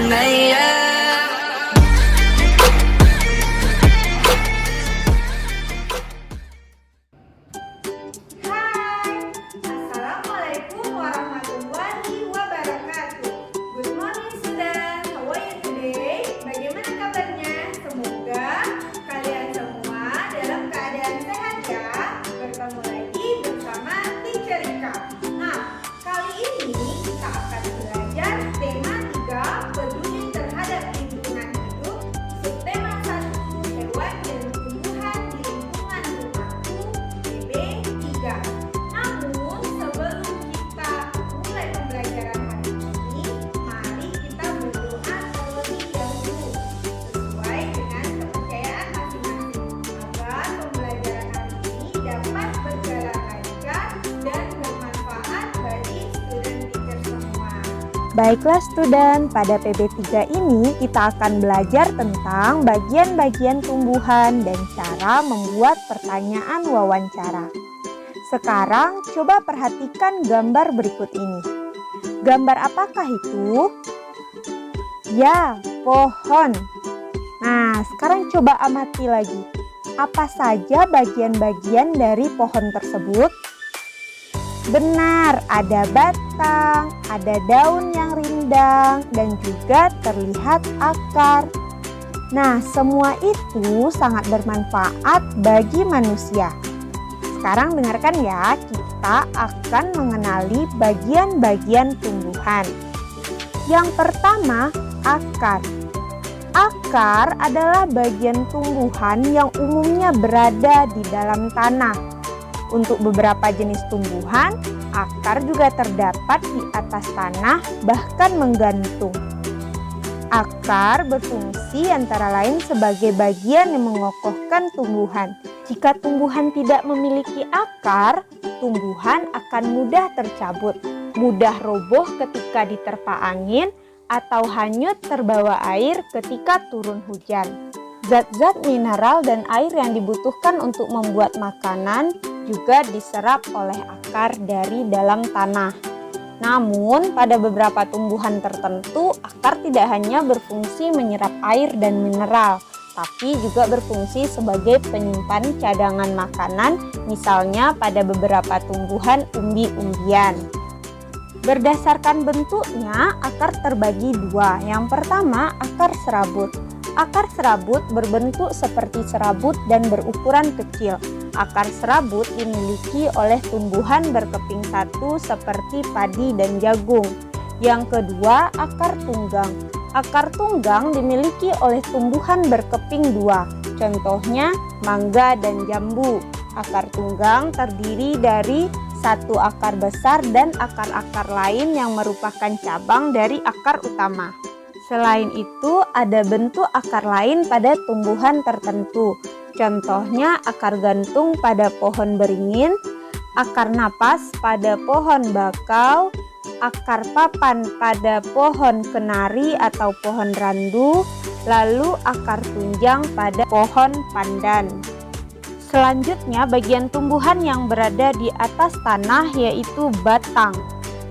الأيام. Hai, Assalamualaikum warahmatullahi wabarakatuh. Good morning students, how are you today? Bagaimana kabarnya? Semoga kalian semua dalam keadaan sehat ya. Bertemu lagi bersama Teacher Ika. Nah, kali ini kita akan belajar tema 3, peduli terhadap lingkungan hidup. Subtema 1, hewan dan tumbuhan di lingkungan rumahku, PB 3. Namun sebelum kita mulai pembelajaran hari ini, mari kita berdoa terlebih dahulu sesuai dengan kepercayaan masing-masing agar pembelajaran hari ini dapat berjalan lancar dan bermanfaat bagi student teacher semua. Baiklah student, pada PB3 ini kita akan belajar tentang bagian-bagian tumbuhan dan cara membuat pertanyaan wawancara. Sekarang coba perhatikan gambar berikut ini. Gambar apakah itu? Ya, pohon. Nah, sekarang coba amati lagi. Apa saja bagian-bagian dari pohon tersebut? Benar, ada batang, ada daun yang rindang, dan juga terlihat akar. Nah, semua itu sangat bermanfaat bagi manusia. Sekarang dengarkan ya, kita akan mengenali bagian-bagian tumbuhan. Yang pertama, akar. Akar adalah bagian tumbuhan yang umumnya berada di dalam tanah. Untuk beberapa jenis tumbuhan, akar juga terdapat di atas tanah, bahkan menggantung. Akar berfungsi antara lain sebagai bagian yang mengokohkan tumbuhan. Jika tumbuhan tidak memiliki akar, tumbuhan akan mudah tercabut, mudah roboh ketika diterpa angin, atau hanyut terbawa air ketika turun hujan. Zat-zat mineral dan air yang dibutuhkan untuk membuat makanan juga diserap oleh akar dari dalam tanah. Namun, pada beberapa tumbuhan tertentu, akar tidak hanya berfungsi menyerap air dan mineral, tapi juga berfungsi sebagai penyimpan cadangan makanan, misalnya pada beberapa tumbuhan umbi-umbian. Berdasarkan bentuknya, akar terbagi dua. Yang pertama, akar serabut. Akar serabut berbentuk seperti serabut dan berukuran kecil. Akar serabut dimiliki oleh tumbuhan berkeping satu seperti padi dan jagung. Yang kedua, akar tunggang. Akar tunggang dimiliki oleh tumbuhan berkeping dua, contohnya mangga dan jambu. Akar tunggang terdiri dari satu akar besar dan akar-akar lain yang merupakan cabang dari akar utama. Selain itu, ada bentuk akar lain pada tumbuhan tertentu. Contohnya akar gantung pada pohon beringin, akar napas pada pohon bakau, akar papan pada pohon kenari atau pohon randu, lalu akar tunjang pada pohon pandan. Selanjutnya, bagian tumbuhan yang berada di atas tanah yaitu batang.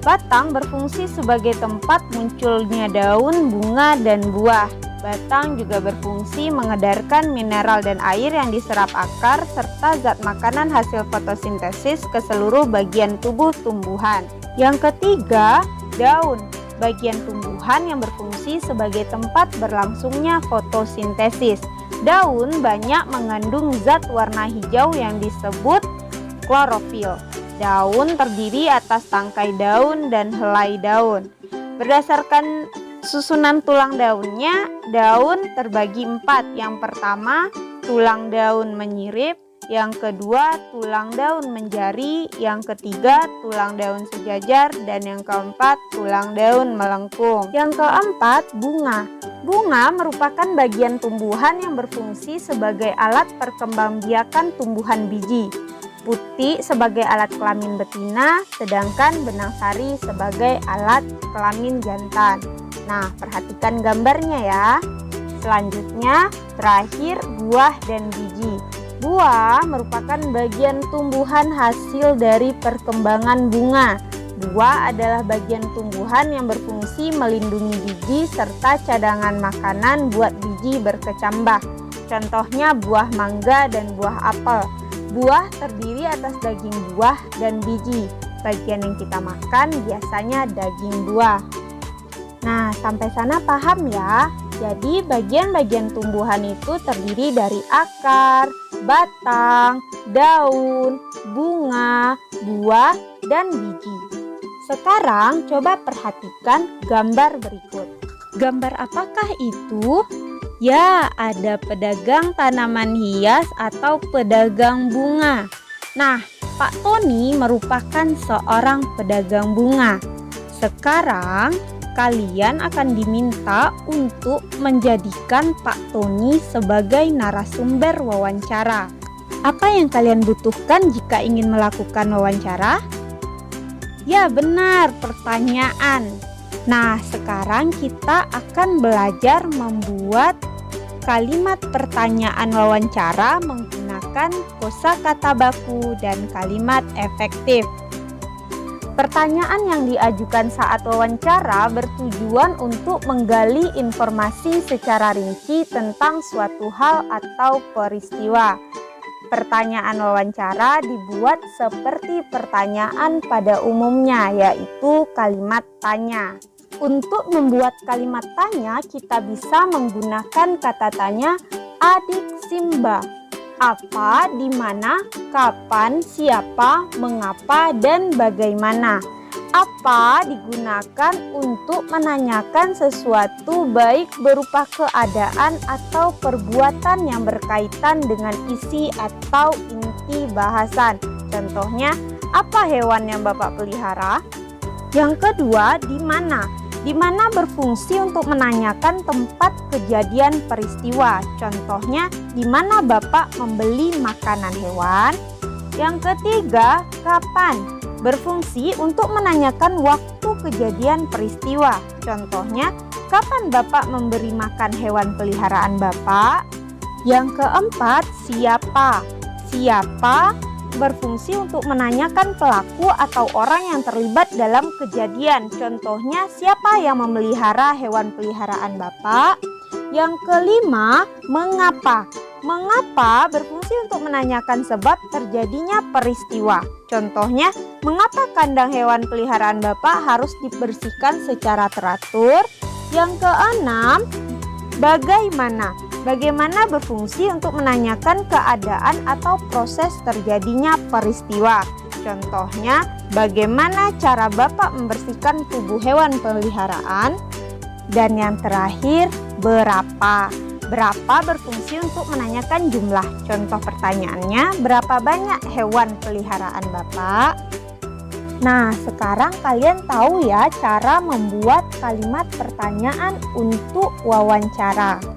Batang berfungsi sebagai tempat munculnya daun, bunga, dan buah. Batang juga berfungsi mengedarkan mineral dan air yang diserap akar serta zat makanan hasil fotosintesis ke seluruh bagian tubuh tumbuhan. Yang ketiga, daun. Bagian tumbuhan yang berfungsi sebagai tempat berlangsungnya fotosintesis. Daun banyak mengandung zat warna hijau yang disebut klorofil. Daun terdiri atas tangkai daun dan helai daun. Berdasarkan susunan tulang daunnya, daun terbagi 4. Yang pertama, tulang daun menyirip. Yang kedua, tulang daun menjari. Yang ketiga, tulang daun sejajar. Dan yang keempat, tulang daun melengkung. Yang keempat, bunga. Bunga merupakan bagian tumbuhan yang berfungsi sebagai alat perkembangbiakan tumbuhan biji. Putih sebagai alat kelamin betina, sedangkan benang sari sebagai alat kelamin jantan. Nah, perhatikan gambarnya ya. Selanjutnya, terakhir buah dan biji. Buah merupakan bagian tumbuhan hasil dari perkembangan bunga. Buah adalah bagian tumbuhan yang berfungsi melindungi biji serta cadangan makanan buat biji berkecambah. Contohnya buah mangga dan buah apel. Buah terdiri atas daging buah dan biji. Bagian yang kita makan biasanya daging buah. Nah, sampai sana paham ya? Jadi bagian-bagian tumbuhan itu terdiri dari akar, batang, daun, bunga, buah, dan biji. Sekarang coba perhatikan gambar berikut. Gambar apakah itu? Ya, ada pedagang tanaman hias atau pedagang bunga. Nah, Pak Tony merupakan seorang pedagang bunga. Sekarang kalian akan diminta untuk menjadikan Pak Tony sebagai narasumber wawancara. Apa yang kalian butuhkan jika ingin melakukan wawancara? Ya benar, pertanyaan. Nah, sekarang kita akan belajar membuat kalimat pertanyaan wawancara menggunakan kosakata baku dan kalimat efektif. Pertanyaan yang diajukan saat wawancara bertujuan untuk menggali informasi secara rinci tentang suatu hal atau peristiwa. Pertanyaan wawancara dibuat seperti pertanyaan pada umumnya, yaitu kalimat tanya. Untuk membuat kalimat tanya, kita bisa menggunakan kata tanya adik Simba. Apa, di mana, kapan, siapa, mengapa, dan bagaimana. Apa digunakan untuk menanyakan sesuatu baik berupa keadaan atau perbuatan yang berkaitan dengan isi atau inti bahasan. Contohnya, apa hewan yang Bapak pelihara? Yang kedua, di mana? Di mana berfungsi untuk menanyakan tempat kejadian peristiwa. Contohnya, di mana Bapak membeli makanan hewan. Yang ketiga, kapan? Berfungsi untuk menanyakan waktu kejadian peristiwa. Contohnya, kapan Bapak memberi makan hewan peliharaan Bapak? Yang keempat, siapa? Siapa berfungsi untuk menanyakan pelaku atau orang yang terlibat dalam kejadian. Contohnya, siapa yang memelihara hewan peliharaan Bapak? Yang kelima, mengapa? Mengapa berfungsi untuk menanyakan sebab terjadinya peristiwa. Contohnya, mengapa kandang hewan peliharaan Bapak harus dibersihkan secara teratur? Yang keenam, bagaimana? Bagaimana berfungsi untuk menanyakan keadaan atau proses terjadinya peristiwa. Contohnya, bagaimana cara Bapak membersihkan tubuh hewan peliharaan. Dan yang terakhir, berapa? Berapa berfungsi untuk menanyakan jumlah. Contoh pertanyaannya, berapa banyak hewan peliharaan Bapak? Nah, sekarang kalian tahu ya cara membuat kalimat pertanyaan untuk wawancara.